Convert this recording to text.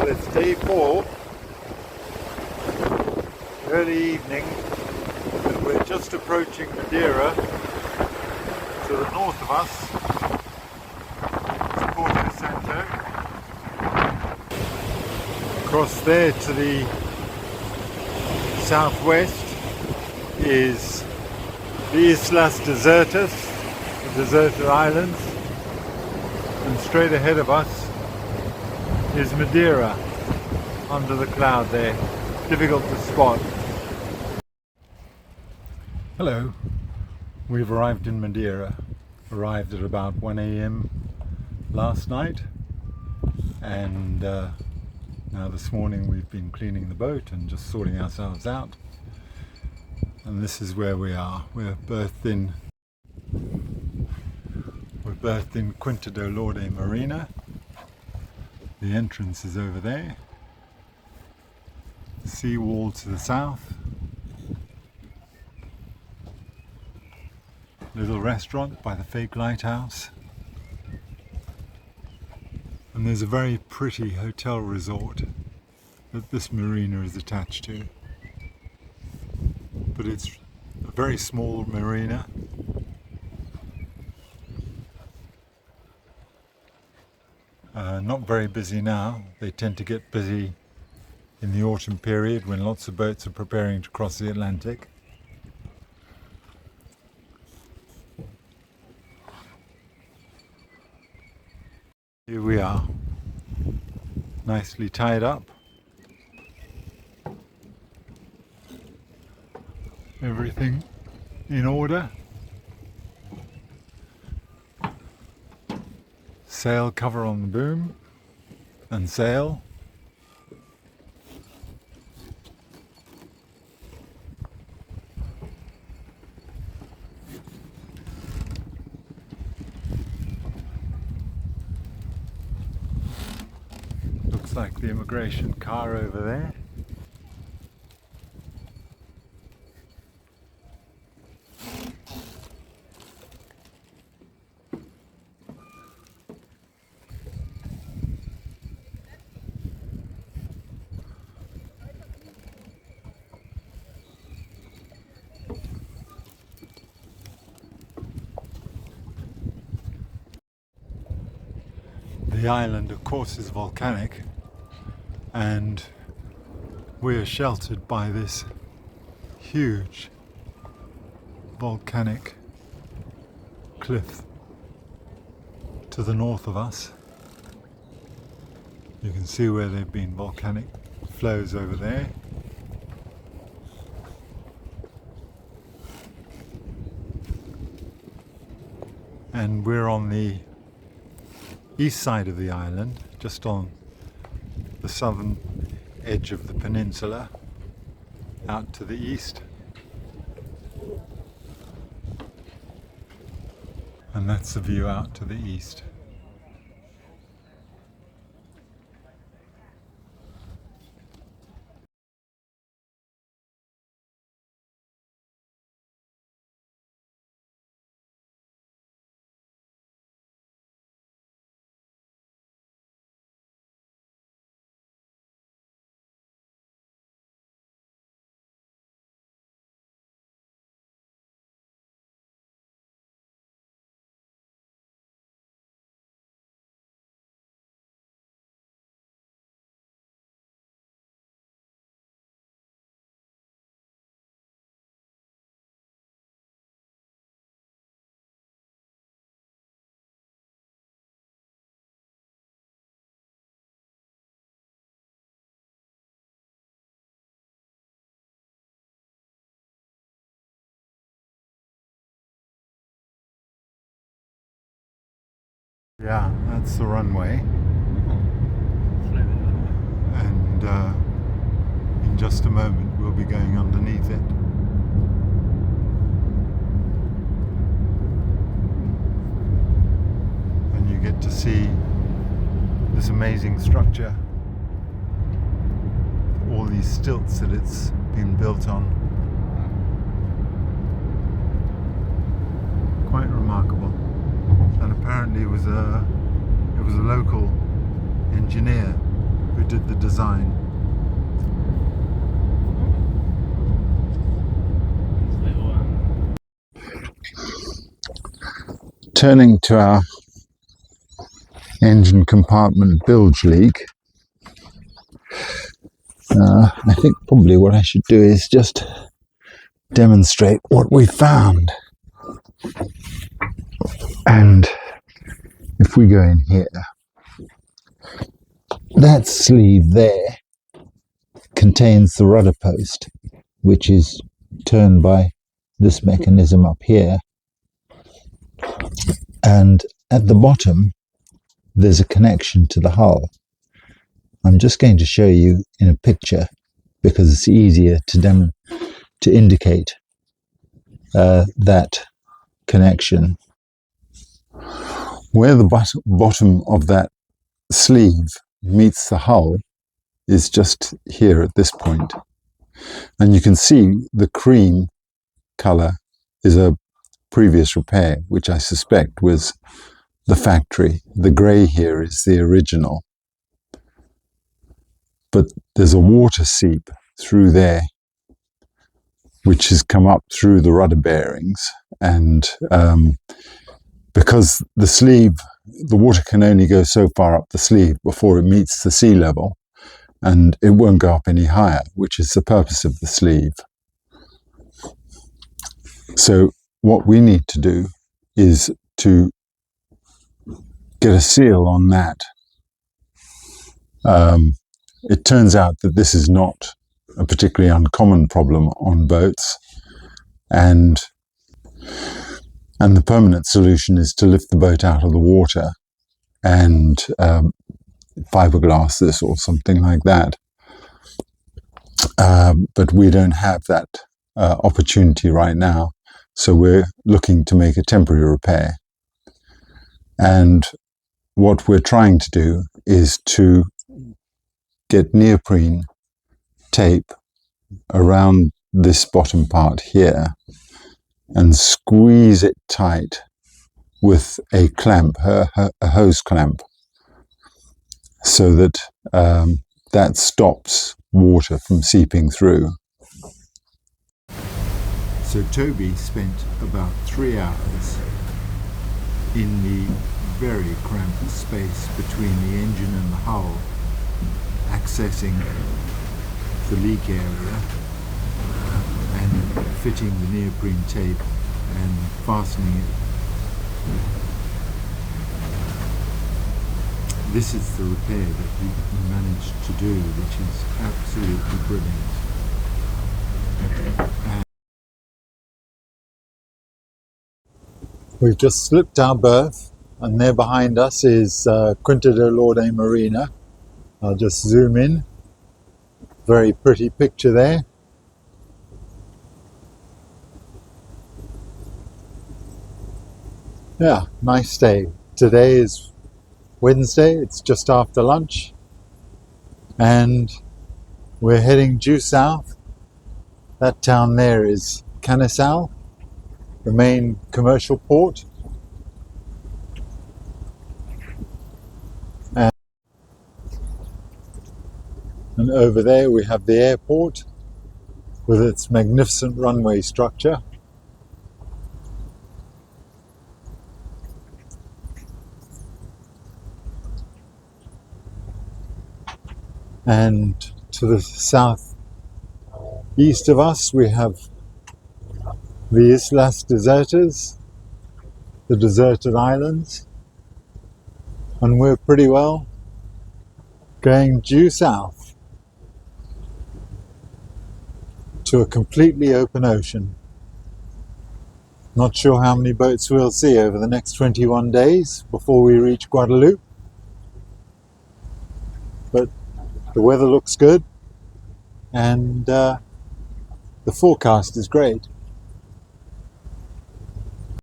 Well, it's day 4, early evening, and we're just approaching Madeira. To the north of us is Porto Santo. Across there to the southwest is the Islas Desertas, the deserted islands, and straight ahead of us is Madeira, under the cloud there, difficult to spot. Hello, we've arrived in Madeira, arrived at about 1 AM last night, and now this morning we've been cleaning the boat and just sorting ourselves out, and this is where we are. We're berthed in Quinta do Lorde Marina. The entrance is over there. Sea wall to the south. Little restaurant by the fake lighthouse. And there's a very pretty hotel resort that this marina is attached to. But it's a very small marina. Not very busy now. They tend to get busy in the autumn period when lots of boats are preparing to cross the Atlantic. Here we are, nicely tied up. Everything in order. Sail cover on the boom and sail. Looks like the immigration car over there. The island, of course, is volcanic, and we're sheltered by this huge volcanic cliff to the north of us. You can see where there have been volcanic flows over there. And we're on the east side of the island, just on the southern edge of the peninsula, out to the east. And that's the view out to the east. Yeah, that's the runway. And in just a moment we'll be going underneath it. And you get to see this amazing structure, all these stilts that it's been built on. Quite remarkable. And apparently it was a local engineer who did the design. Turning to our engine compartment bilge leak, I think probably what I should do is just demonstrate what we found. And if we go in here, that sleeve there contains the rudder post, which is turned by this mechanism up here. And at the bottom, there's a connection to the hull. I'm just going to show you in a picture because it's easier to indicate that connection. Where the bottom of that sleeve meets the hull is just here at this point. And you can see the cream colour is a previous repair, which I suspect was the factory. The grey here is the original. But there's a water seep through there, which has come up through the rudder bearings. And because the sleeve, the water can only go so far up the sleeve before it meets the sea level, and it won't go up any higher, which is the purpose of the sleeve. So what we need to do is to get a seal on that. It turns out that this is not a particularly uncommon problem on boats, and the permanent solution is to lift the boat out of the water and fiberglass this or something like that. But we don't have that opportunity right now, so we're looking to make a temporary repair. And what we're trying to do is to get neoprene tape around this bottom part here and squeeze it tight with a clamp, a hose clamp, so that that stops water from seeping through. So Toby spent about 3 hours in the very cramped space between the engine and the hull, accessing the leak area and fitting the neoprene tape and fastening it. This is the repair that we managed to do, which is absolutely brilliant. And we've just slipped our berth, and there behind us is Quinta de Lorde Marina. I'll just zoom in. Very pretty picture there. Yeah, nice day. Today is Wednesday, it's just after lunch, and we're heading due south. That town there is Canisal, the main commercial port. And over there we have the airport with its magnificent runway structure. And to the south east of us we have the Islas Desertas, the deserted islands, and we're pretty well going due south to a completely open ocean. Not sure how many boats we'll see over the next 21 days before we reach Guadaloupe, but the weather looks good and the forecast is great.